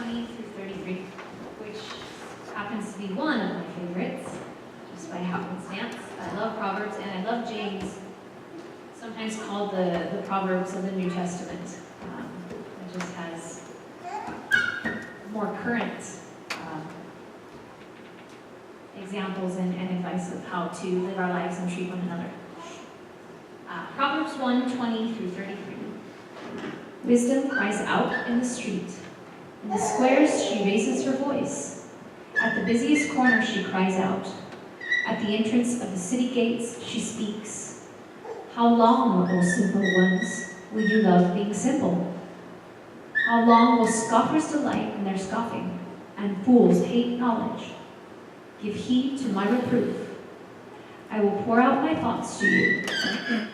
20 through 33, which happens to be one of my favorites, just by happenstance. I love Proverbs, and I love James, sometimes called the Proverbs of the New Testament. It just has more current examples and advice of how to live our lives and treat one another. Proverbs 1:20 through 33. Wisdom cries out in the street. In the squares she raises her voice. At the busiest corner she cries out. At the entrance of the city gates she speaks. How long, O simple ones, will you love being simple? How long will scoffers delight in their scoffing, and fools hate knowledge? Give heed to my reproof. I will pour out my thoughts to you.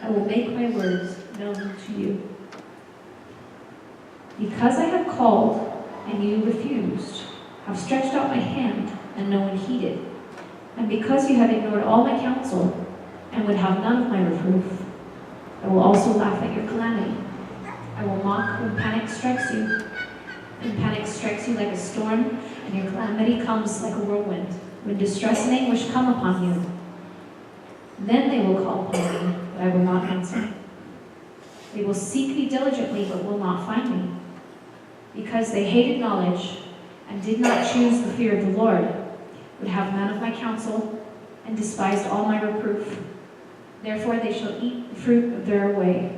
I will make my words known to you. Because I have called and you refused, have stretched out my hand and no one heeded, and because you have ignored all my counsel and would have none of my reproof, I will also laugh at your calamity. I will mock when panic strikes you. When panic strikes you like a storm, and your calamity comes like a whirlwind, when distress and anguish come upon you. Then they will call upon me, but I will not answer. They will seek me diligently, but will not find me. Because they hated knowledge and did not choose the fear of the Lord, would have none of my counsel, and despised all my reproof. Therefore they shall eat the fruit of their way,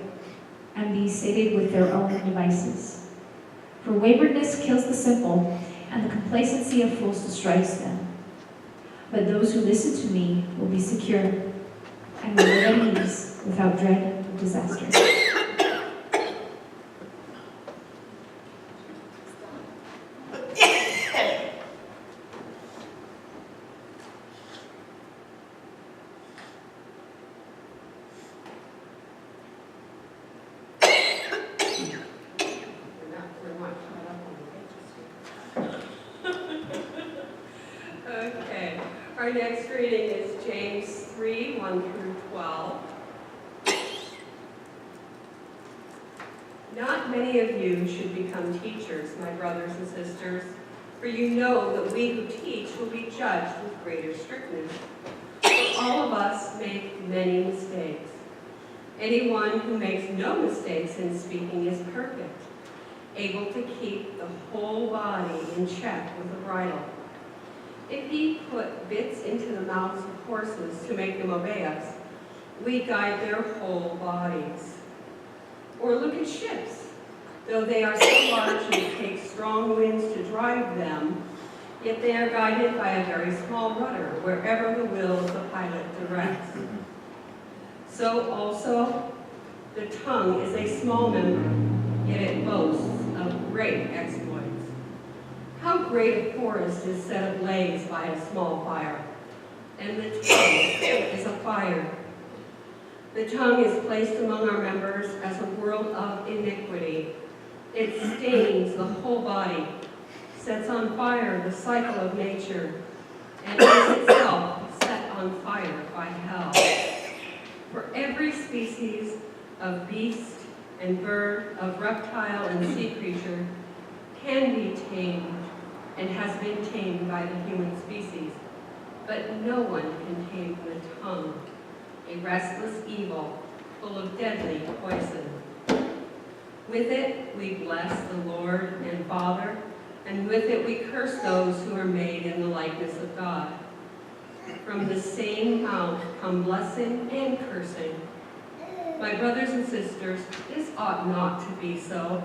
and be sated with their own devices. For waywardness kills the simple, and the complacency of fools destroys them. But those who listen to me will be secure, and will live at ease without dread of disaster. Okay, our next reading is James 3:1 through 12. Not many of you should become teachers, my brothers and sisters, for you know that we who teach will be judged with greater strictness. For all of us make many mistakes. Anyone who makes no mistakes in speaking is perfect, able to keep the whole body in check with a bridle. If he put bits into the mouths of horses to make them obey us, we guide their whole bodies. Or look at ships. Though they are so large and take strong winds to drive them, yet they are guided by a very small rudder wherever the will of the pilot directs. So also, the tongue is a small member, yet it boasts of great exploits. How great a forest is set ablaze by a small fire, and the tongue is a fire. The tongue is placed among our members as a world of iniquity. It stains the whole body, sets on fire the cycle of nature, and is itself set on fire by hell. For every species of beast and bird, of reptile and sea creature can be tamed and has been tamed by the human species, but no one can tame the tongue, a restless evil full of deadly poison. With it we bless the Lord and Father, and with it we curse those who are made in the likeness of God. From the same mouth come blessing and cursing. My brothers and sisters, this ought not to be so.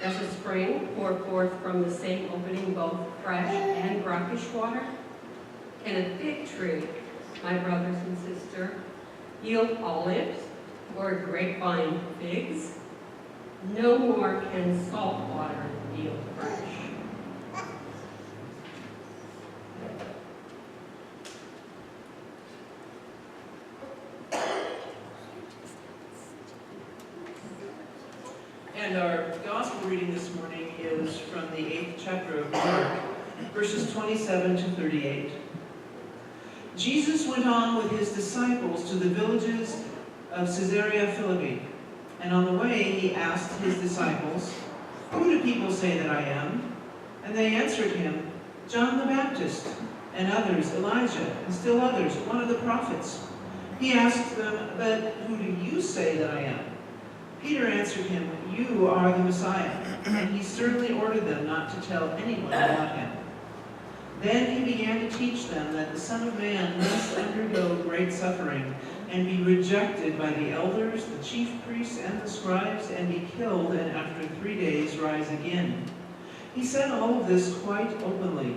Does a spring pour forth from the same opening both fresh and brackish water? Can a fig tree, my brothers and sisters, yield olives or a grapevine figs? No more can salt water yield fresh. And our gospel reading this morning is from the 8th chapter of Mark, verses 27 to 38. Jesus went on with his disciples to the villages of Caesarea Philippi, and on the way he asked his disciples, "Who do people say that I am?" And they answered him, John the Baptist, and others, Elijah, and still others, one of the prophets. He asked them, But who do you say that I am? Peter answered him, You are the Messiah. And he sternly ordered them not to tell anyone about him. Then he began to teach them that the Son of Man must undergo great suffering, and be rejected by the elders, the chief priests, and the scribes, and be killed, and after 3 days rise again. He said all of this quite openly.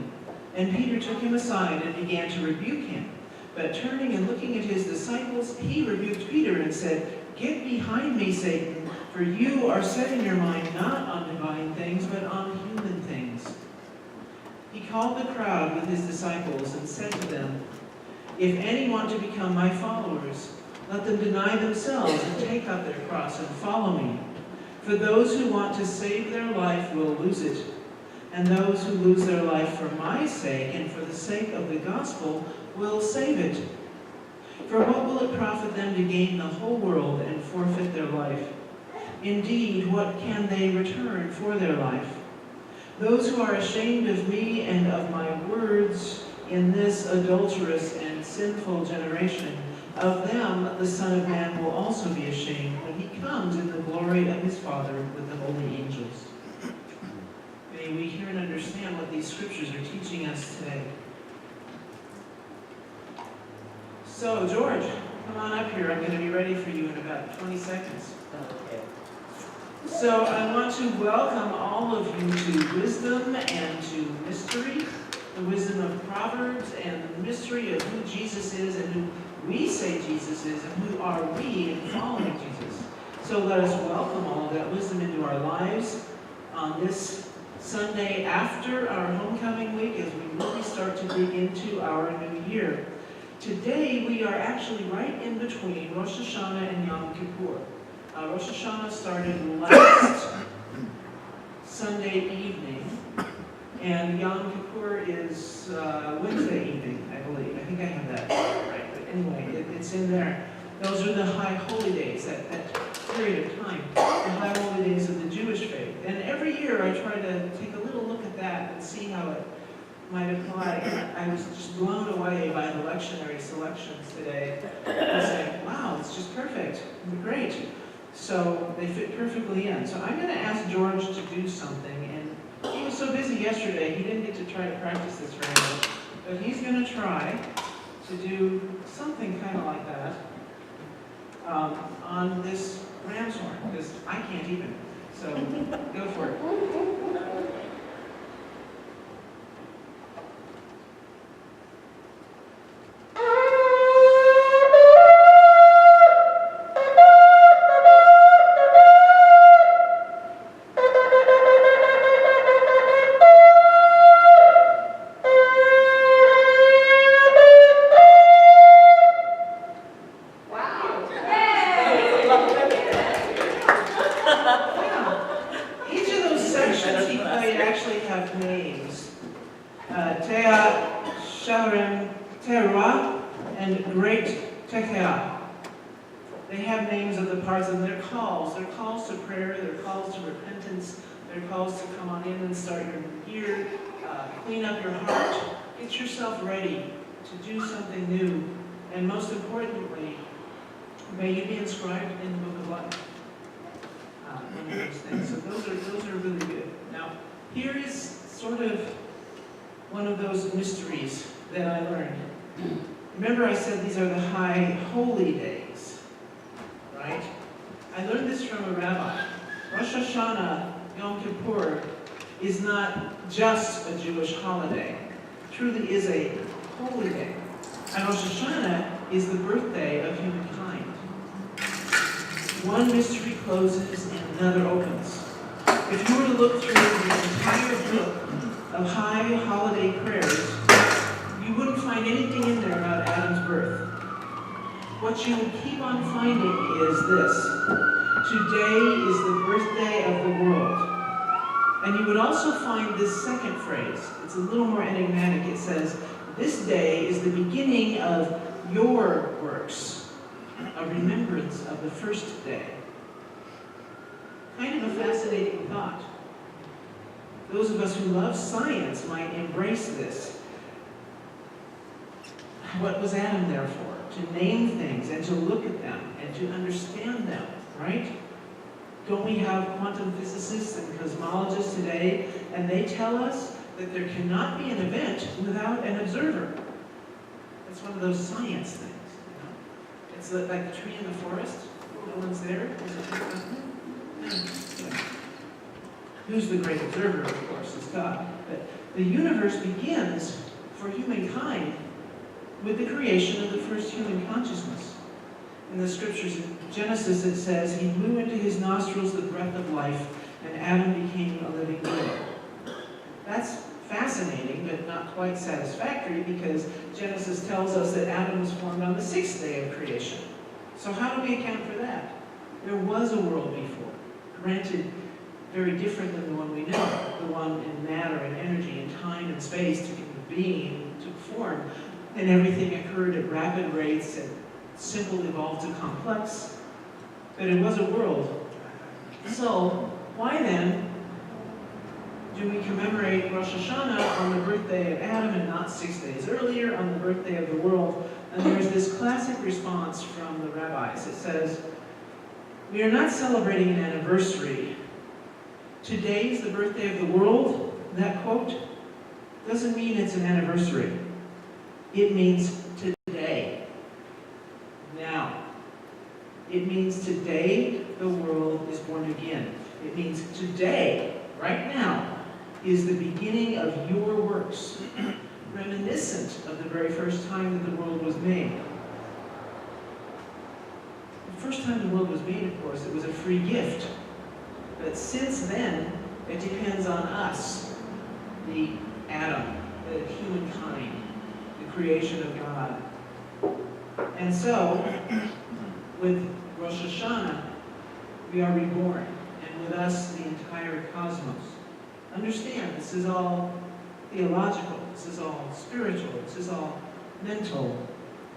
And Peter took him aside and began to rebuke him. But turning and looking at his disciples, he rebuked Peter and said, Get behind me, Satan, for you are setting your mind not on divine things, but on human things. He called the crowd with his disciples and said to them, If any want to become my followers, let them deny themselves and take up their cross and follow me. For those who want to save their life will lose it, and those who lose their life for my sake and for the sake of the gospel will save it. For what will it profit them to gain the whole world and forfeit their life? Indeed, what can they return for their life? Those who are ashamed of me and of my words in this adulterous and sinful generation, of them the Son of Man will also be ashamed when he comes in the glory of his Father with the holy angels. May we hear and understand what these scriptures are teaching us today. So, George, come on up here. I'm going to be ready for you in about 20 seconds. Okay. So, I want to welcome all of you to wisdom and to mystery, the wisdom of Proverbs and the mystery of who Jesus is and who we say Jesus is and who are we in following Jesus. So let us welcome all of that wisdom into our lives on this Sunday after our homecoming week as we really start to dig into our new year. Today we are actually right in between Rosh Hashanah and Yom Kippur. Rosh Hashanah started last Sunday evening, and Yom Kippur is Wednesday evening, I believe. I think I have that right, but anyway, it's in there. Those are the high holy days, that period of time, the high holy days of the Jewish faith. And every year I try to take a little look at that and see how it might apply. And I was just blown away by the lectionary selections today. I was like, wow, it's just perfect. Great. So they fit perfectly in. So I'm going to ask George to do something. And he was so busy yesterday, he didn't get to try to practice this very much. But he's going to try to do something kind of like that on this ram's horn, because I can't even. So go for it. They have names of the parts of their calls. They're calls to prayer, they're calls to repentance, they're calls to come on in and start your year, clean up your heart, get yourself ready to do something new, and most importantly, may you be inscribed in the book of life. One of those things. So those are really good. Now, here is sort of one of those mysteries that I learned. Remember I said these are the high holy days, right? I learned this from a rabbi. Rosh Hashanah, Yom Kippur, is not just a Jewish holiday. It truly is a holy day. And Rosh Hashanah is the birthday of humankind. One mystery closes and another opens. If you were to look through the entire book of high holiday prayers, you wouldn't find anything in there about Adam's birth. What you would keep on finding is this: today is the birthday of the world. And you would also find this second phrase. It's a little more enigmatic. It says, this day is the beginning of your works, a remembrance of the first day. Kind of a fascinating thought. Those of us who love science might embrace this. What was Adam there for? To name things and to look at them and to understand them, right? Don't we have quantum physicists and cosmologists today, and they tell us that there cannot be an event without an observer? That's one of those science things, you know? It's like the tree in the forest. No one's there. Who's the great observer, of course, is God. But the universe begins for humankind with the creation of the first human consciousness. In the scriptures, in Genesis, it says, he blew into his nostrils the breath of life, and Adam became a living being. That's fascinating, but not quite satisfactory, because Genesis tells us that Adam was formed on the sixth day of creation. So how do we account for that? There was a world before, granted very different than the one we know, the one in matter and energy and time and space took into being, took form, and everything occurred at rapid rates and simple evolved to complex, but it was a world. So why then do we commemorate Rosh Hashanah on the birthday of Adam and not 6 days earlier on the birthday of the world? And there's this classic response from the rabbis. It says, we are not celebrating an anniversary. Today is the birthday of the world. That quote doesn't mean it's an anniversary. It means today. Now. It means today the world is born again. It means today, right now, is the beginning of your works, reminiscent of the very first time that the world was made. The first time the world was made, of course, it was a free gift. But since then, it depends on us, the Adam, the humankind, the creation of God. And so, with Rosh Hashanah, we are reborn, and with us, the entire cosmos. Understand, this is all theological, this is all spiritual, this is all mental.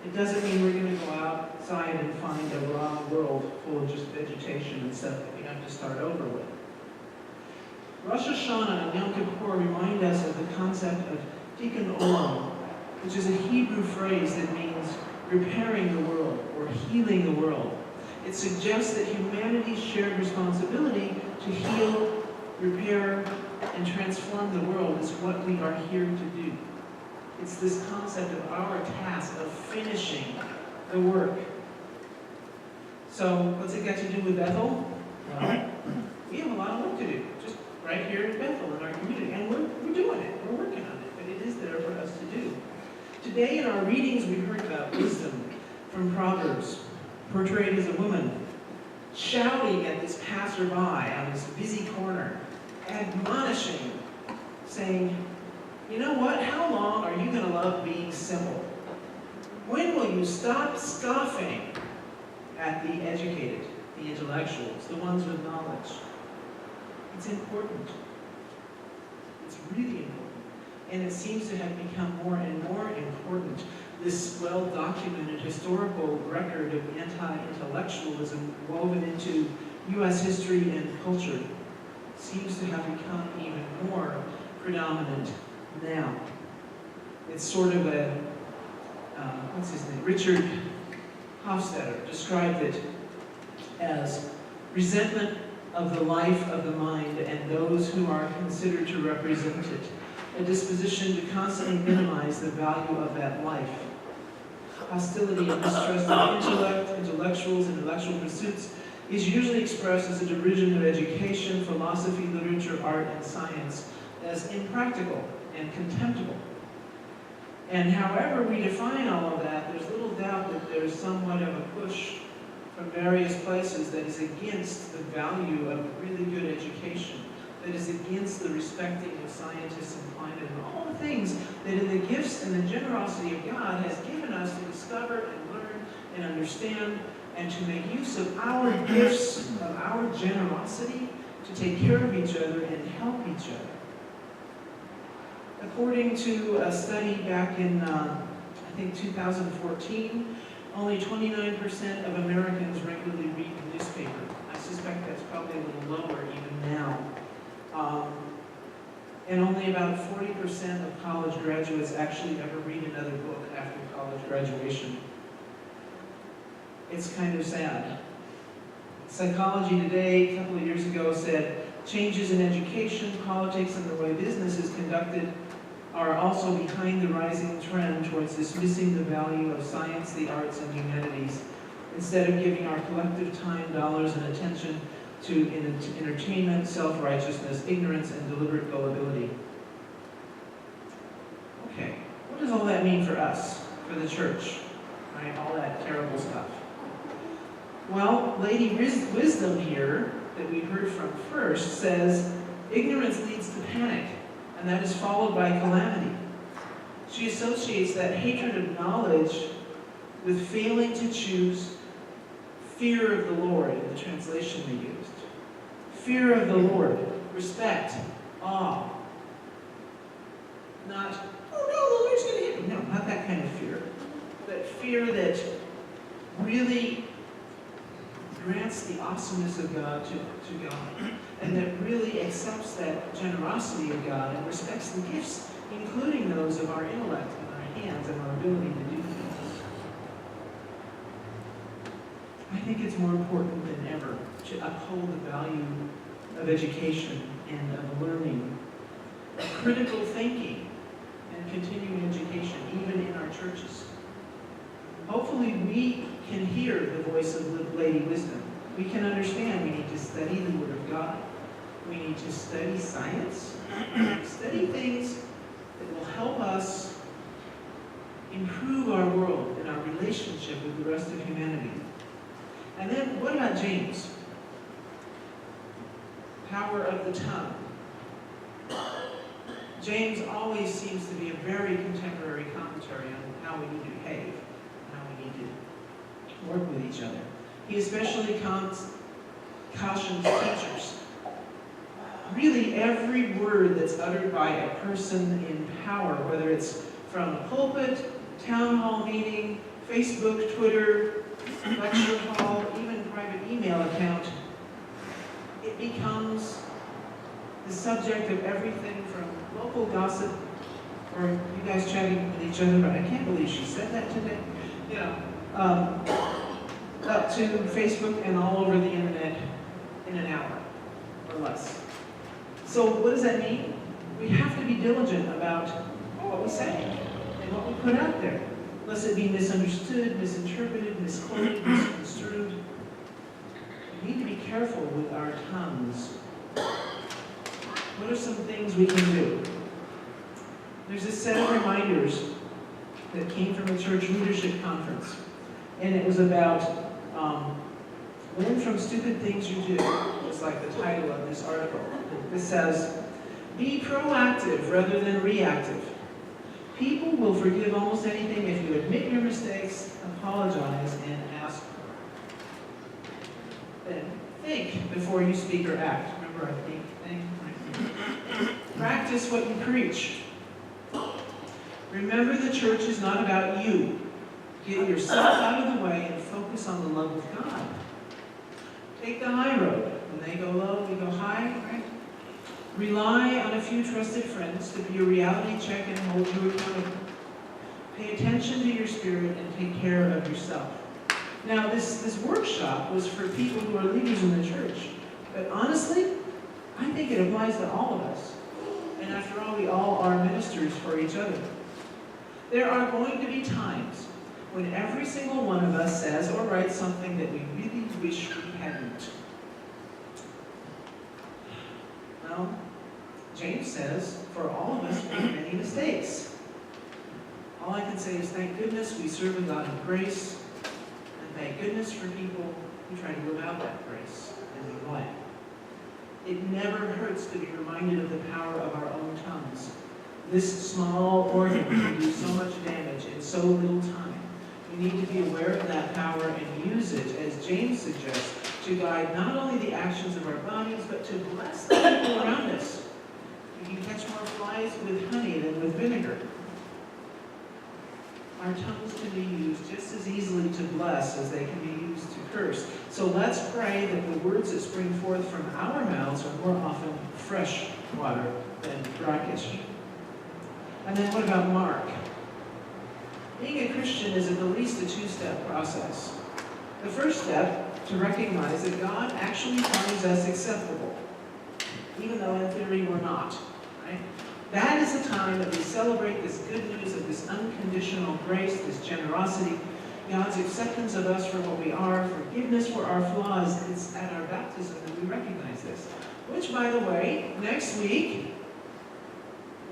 It doesn't mean we're going to go outside and find a raw world full of just vegetation and stuff that we have to start over with. Rosh Hashanah and Yom Kippur remind us of the concept of tikkun olam, which is a Hebrew phrase that means repairing the world or healing the world. It suggests that humanity's shared responsibility to heal, repair, and transform the world is what we are here to do. It's this concept of our task of finishing the work. So, what's it got to do with Bethel? Well, we have a lot of work to do, just right here at Bethel in our community. And we're doing it, we're working on it, but it is there for us to do. Today in our readings, we heard about wisdom from Proverbs, portrayed as a woman, shouting at this passerby on this busy corner, admonishing, saying, you know what, how long are you going to love being simple? When will you stop scoffing at the educated, the intellectuals, the ones with knowledge? It's important. It's really important. And it seems to have become more and more important. This well-documented historical record of anti-intellectualism woven into U.S. history and culture seems to have become even more predominant now. It's sort of a, what's his name? Richard Hofstadter described it as resentment of the life of the mind and those who are considered to represent it, a disposition to constantly minimize the value of that life. Hostility and mistrust of intellect, intellectuals, and intellectual pursuits is usually expressed as a derision of education, philosophy, literature, art, and science as impractical and contemptible. And however we define all of that, there's little doubt that there's somewhat of a push from various places that is against the value of really good education, that is against the respecting of scientists and climate and all the things that in the gifts and the generosity of God has given us to discover and learn and understand and to make use of our gifts, of our generosity to take care of each other and help each other. According to a study back in, I think 2014, only 29% of Americans regularly read the newspaper. I suspect that's probably a little lower even now. only about 40% of college graduates actually ever read another book after college graduation. It's kind of sad. Psychology Today, a couple of years ago, said changes in education, politics, and the way business is conducted are also behind the rising trend towards dismissing the value of science, the arts, and humanities, instead of giving our collective time, dollars, and attention to entertainment, self-righteousness, ignorance, and deliberate gullibility. Okay, what does all that mean for us, for the church? Right, all that terrible stuff. Well, Lady Wisdom here, that we heard from first, says ignorance leads to panic, and that is followed by calamity. She associates that hatred of knowledge with failing to choose fear of the Lord in the translation we used. Fear of the Lord, respect, awe. Not, oh no, the Lord's going to hit me. No, not that kind of fear. But fear that really grants the awesomeness of God to God, and that really accepts that generosity of God and respects the gifts, including those of our intellect and our hands and our ability to do things. I think it's more important than ever to uphold the value of education and of learning, of critical thinking and continuing education, even in our churches. Hopefully we can hear the voice of Lady Wisdom. We can understand we need to study the Word of God. We need to study science, study things that will help us improve our world and our relationship with the rest of humanity. And then, what about James? Power of the tongue. James always seems to be a very contemporary commentary on how we need to behave, how we need to work with each other. He especially cautions teachers. Really, every word that's uttered by a person in power, whether it's from a pulpit, town hall meeting, Facebook, Twitter, lecture hall, even private email account, it becomes the subject of everything from local gossip, or you guys chatting with each other, but I can't believe she said that today, up to Facebook and all over the internet in an hour or less. So what does that mean? We have to be diligent about what we say and what we put out there, lest it be misunderstood, misinterpreted, misquoted, misconstrued. We need to be careful with our tongues. What are some things we can do? There's a set of reminders that came from a church leadership conference, and it was about learn from stupid things you do. It's like the title of this article. It says, be proactive rather than reactive. People will forgive almost anything if you admit your mistakes, apologize, and ask for it. Then think before you speak or act. Remember, I think. Practice what you preach. Remember, the church is not about you. Get yourself out of the way and focus on the love of God. Take the high road. When they go low, we go high, right? Rely on a few trusted friends to be a reality check and hold you accountable. Pay attention to your spirit and take care of yourself. Now, this workshop was for people who are leaders in the church. But honestly, I think it applies to all of us. And after all, we all are ministers for each other. There are going to be times when every single one of us says or writes something that we really wish we hadn't. Well, James says, for all of us, we make many mistakes. All I can say is thank goodness we serve a God of grace, and thank goodness for people who try to live out that grace in their life. It never hurts to be reminded of the power of our own tongues. This small organ can do so much damage in so little time. We need to be aware of that power and use it, as James suggests, to guide not only the actions of our bodies, but to bless the people around us. We can catch more flies with honey than with vinegar. Our tongues can be used just as easily to bless as they can be used to curse. So let's pray that the words that spring forth from our mouths are more often fresh water than brackish. And then what about Mark? Being a Christian is at least a two-step process. The first step, to recognize that God actually finds us acceptable, even though in theory we're not, right? That is the time that we celebrate this good news of this unconditional grace, this generosity, God's acceptance of us for what we are, forgiveness for our flaws. It's at our baptism that we recognize this. Which, by the way, next week,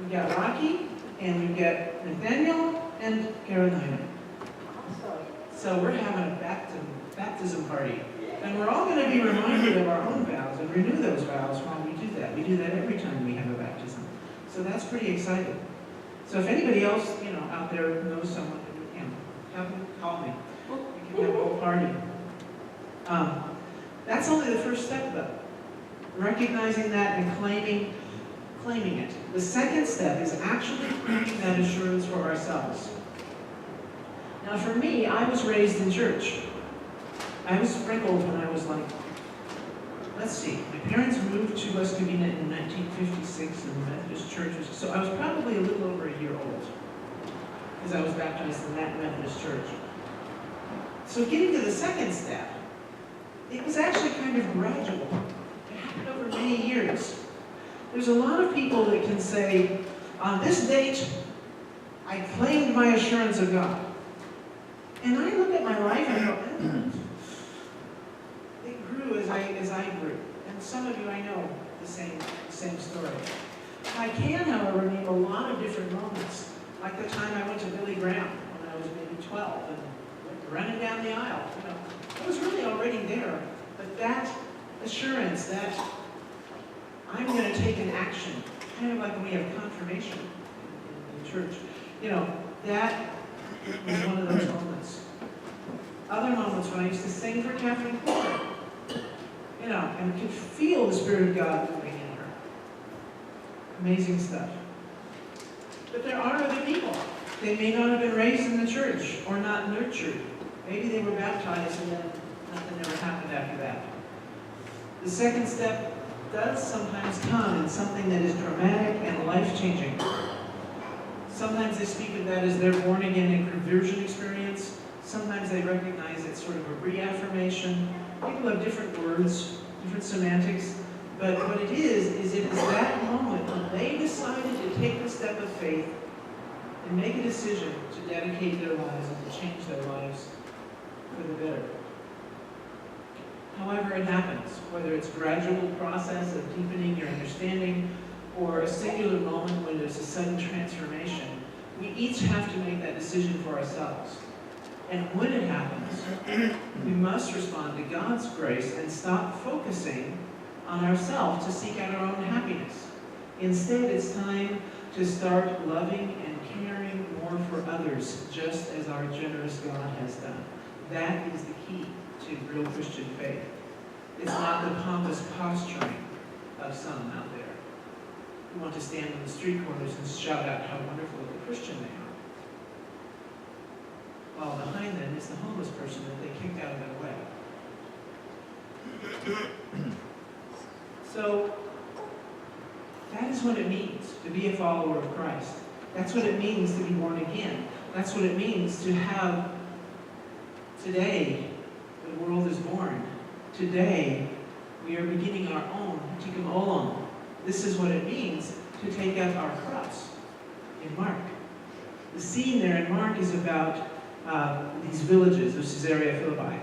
we got Rocky, and we get Nathaniel, and Carolina. So we're having a baptism party. And we're all going to be reminded of our own vows and renew those vows while we do that. We do that every time we have a baptism. So that's pretty exciting. So if anybody else, out there knows someone who, have them call me. We can have a whole party. That's only the first step, though. Recognizing that and claiming it. The second step is actually claiming that assurance for ourselves. Now for me, I was raised in church. I was sprinkled when I was let's see, my parents moved to West Covina in 1956 and the Methodist church was, so I was probably a little over a year old because I was baptized in that Methodist church. So getting to the second step, it was actually kind of gradual. It happened over many years. There's a lot of people that can say, on this date, I claimed my assurance of God. And I look at my life and go, it grew as I grew. And some of you I know the same story. I can, however, name a lot of different moments. Like the time I went to Billy Graham when I was maybe 12 and went running down the aisle. I was really already there. But that assurance, that I'm going to take an action, kind of like when we have confirmation in church. That was one of those moments. Other moments when I used to sing for Catherine Porter, and could feel the Spirit of God moving in her. Amazing stuff. But there are other people. They may not have been raised in the church or not nurtured. Maybe they were baptized and then nothing ever happened after that. The second step does sometimes come in something that is dramatic and life-changing. Sometimes they speak of that as their born-again and conversion experience. Sometimes they recognize it's sort of a reaffirmation. People have different words, different semantics, but what it is it is that moment when they decided to take the step of faith and make a decision to dedicate their lives and to change their lives for the better. However it happens, whether it's a gradual process of deepening your understanding or a singular moment when there's a sudden transformation, we each have to make that decision for ourselves. And when it happens, we must respond to God's grace and stop focusing on ourselves to seek out our own happiness. Instead, it's time to start loving and caring more for others, just as our generous God has done. That is the key to real Christian faith. It's not the pompous posturing of some out there who want to stand on the street corners and shout out how wonderful of a Christian they are. While behind them is the homeless person that they kicked out of their way. So, that is what it means to be a follower of Christ. That's what it means to be born again. That's what it means to have today, the world is born. Today, we are beginning our own Tikkun Olam. This is what it means to take up our cross in Mark. The scene there in Mark is about these villages of Caesarea Philippi.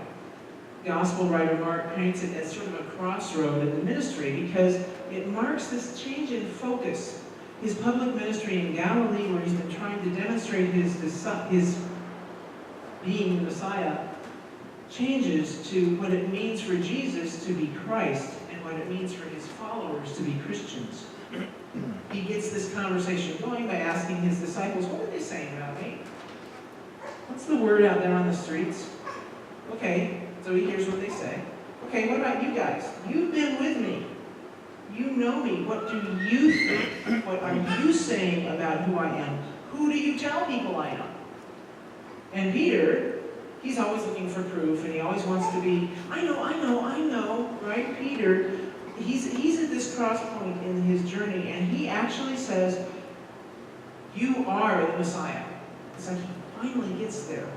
Gospel writer Mark paints it as sort of a crossroad in the ministry because it marks this change in focus. His public ministry in Galilee, where he's been trying to demonstrate his being the Messiah, changes to what it means for Jesus to be Christ and what it means for his followers to be Christians. He gets this conversation going by asking his disciples, what are they saying about me? What's the word out there on the streets? Okay, so he hears what they say. Okay, what about you guys? You've been with me. You know me. What do you think? What are you saying about who I am? Who do you tell people I am? And Peter, he's always looking for proof, and he always wants to be, I know, right? Peter he's at this cross point in his journey, and he actually says, you are the Messiah. It's like he finally gets there.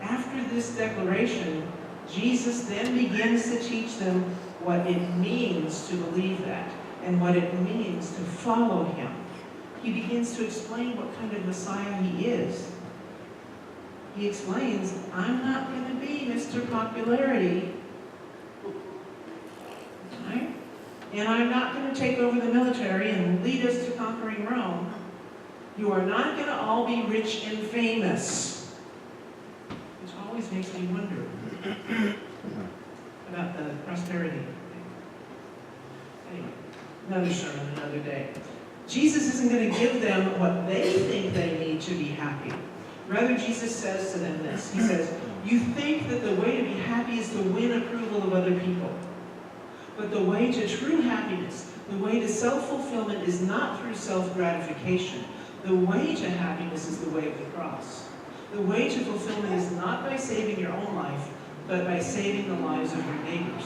After this declaration, Jesus then begins to teach them what it means to believe that and what it means to follow him. He begins to explain what kind of Messiah he is. He explains, I'm not going to be Mr. Popularity, right? And I'm not going to take over the military and lead us to conquering Rome. You are not going to all be rich and famous, which always makes me wonder about the prosperity thing. Anyway, another sermon, another day. Jesus isn't going to give them what they think they need to be happy. Rather, Jesus says to them this. He says, you think that the way to be happy is to win approval of other people. But the way to true happiness, the way to self-fulfillment is not through self-gratification. The way to happiness is the way of the cross. The way to fulfillment is not by saving your own life, but by saving the lives of your neighbors.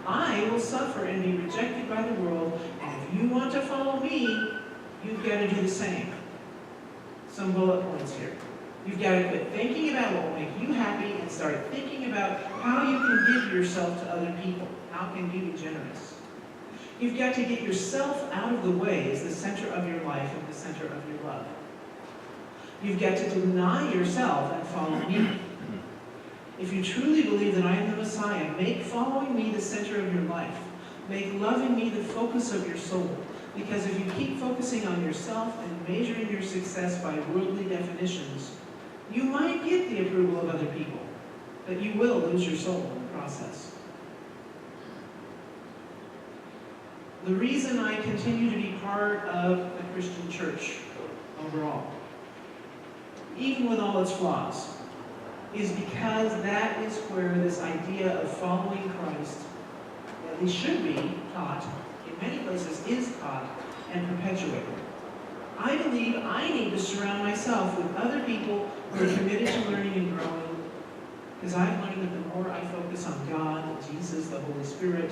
I will suffer and be rejected by the world, and if you want to follow me, you've got to do the same. Some bullet points here. You've got to quit thinking about what will make you happy and start thinking about how you can give yourself to other people. How can you be generous? You've got to get yourself out of the way as the center of your life and the center of your love. You've got to deny yourself and follow me. If you truly believe that I am the Messiah, make following me the center of your life. Make loving me the focus of your soul. Because if you keep focusing on yourself and measuring your success by worldly definitions, you might get the approval of other people, but you will lose your soul in the process. The reason I continue to be part of the Christian church overall, even with all its flaws, is because that is where this idea of following Christ, at least should be taught, in many places is taught and perpetuated. I believe I need to surround myself with other people who are committed to learning and growing, because I've learned that the more I focus on God, Jesus, the Holy Spirit,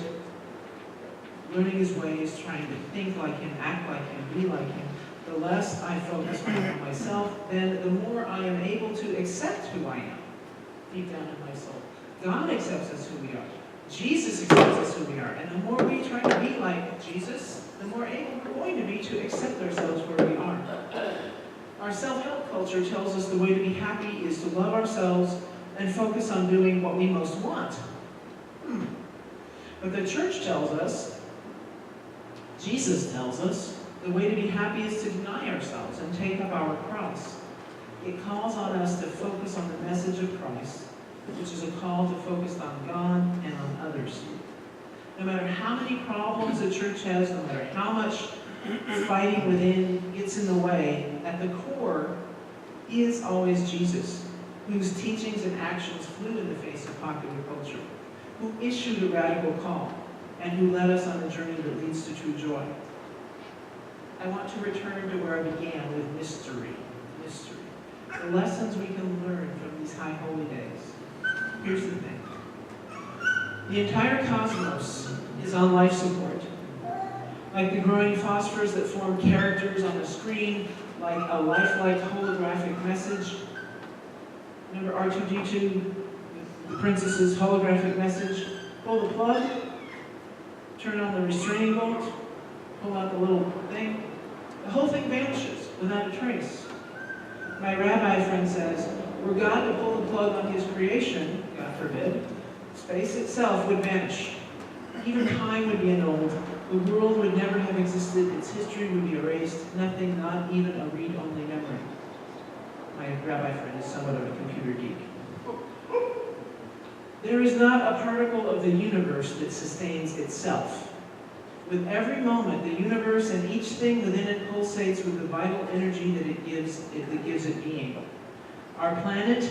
learning his ways, trying to think like him, act like him, be like him, the less I focus on myself, then the more I am able to accept who I am, deep down in my soul. God accepts us who we are. Jesus accepts us who we are. And the more we try to be like Jesus, the more able we're going to be to accept ourselves where we are. Our self-help culture tells us the way to be happy is to love ourselves and focus on doing what we most want. But the church tells us, Jesus tells us, the way to be happy is to deny ourselves and take up our cross. It calls on us to focus on the message of Christ, which is a call to focus on God and on others. No matter how many problems the church has, no matter how much fighting within gets in the way, at the core is always Jesus, whose teachings and actions flew in the face of popular culture, who issued a radical call, and who led us on a journey that leads to true joy. I want to return to where I began with mystery. Mystery. The lessons we can learn from these high holy days. Here's the thing. The entire cosmos is on life support. Like the growing phosphors that form characters on the screen, like a lifelike holographic message. Remember R2-D2, the princess's holographic message? Pull the plug, turn on the restraining bolt, pull out the little thing. The whole thing vanishes without a trace. My rabbi friend says, were God to pull the plug on his creation, God forbid, space itself would vanish. Even time would be annulled. The world would never have existed. Its history would be erased. Nothing, not even a read-only memory. My rabbi friend is somewhat of a computer geek. There is not a particle of the universe that sustains itself. With every moment, the universe and each thing within it pulsates with the vital energy that gives it being. Our planet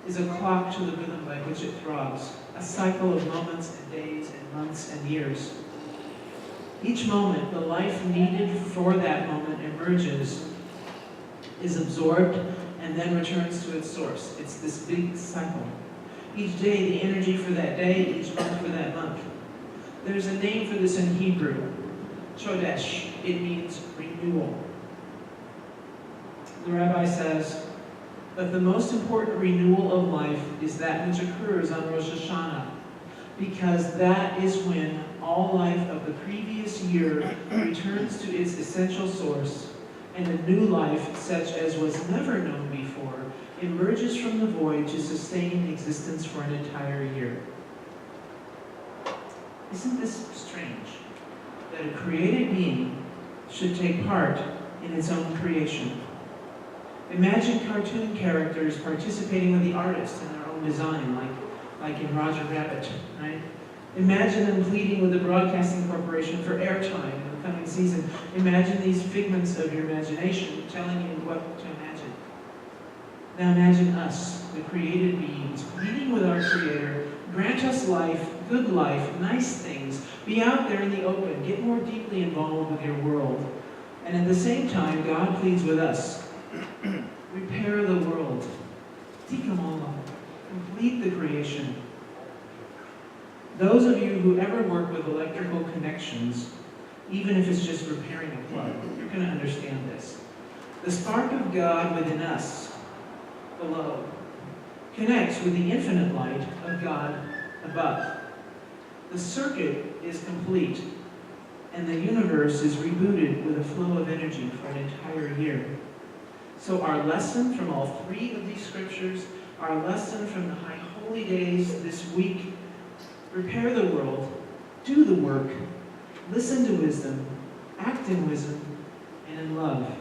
is a clock to the rhythm by which it throbs, a cycle of moments and days and months and years. Each moment, the life needed for that moment emerges, is absorbed, and then returns to its source. It's this big cycle. Each day, the energy for that day, each month for that month. There's a name for this in Hebrew, chodesh. It means renewal. The rabbi says that the most important renewal of life is that which occurs on Rosh Hashanah, because that is when all life of the previous year returns to its essential source, and a new life, such as was never known before, emerges from the void to sustain existence for an entire year. Isn't this strange, that a created being should take part in its own creation? Imagine cartoon characters participating with the artist in their own design, like in Roger Rabbit, right? Imagine them pleading with the Broadcasting Corporation for airtime in the coming season. Imagine these figments of your imagination telling you what to imagine. Now imagine us, the created beings, pleading with our Creator, grant us life, good life, nice things, be out there in the open, get more deeply involved with your world. And at the same time, God pleads with us, repair the world, tikkun olam, complete the creation. Those of you who ever work with electrical connections, even if it's just repairing a plug, you're going to understand this. The spark of God within us, below, connects with the infinite light of God above. The circuit is complete, and the universe is rebooted with a flow of energy for an entire year. So our lesson from all three of these scriptures, our lesson from the High Holy Days this week, repair the world, do the work, listen to wisdom, act in wisdom, and in love.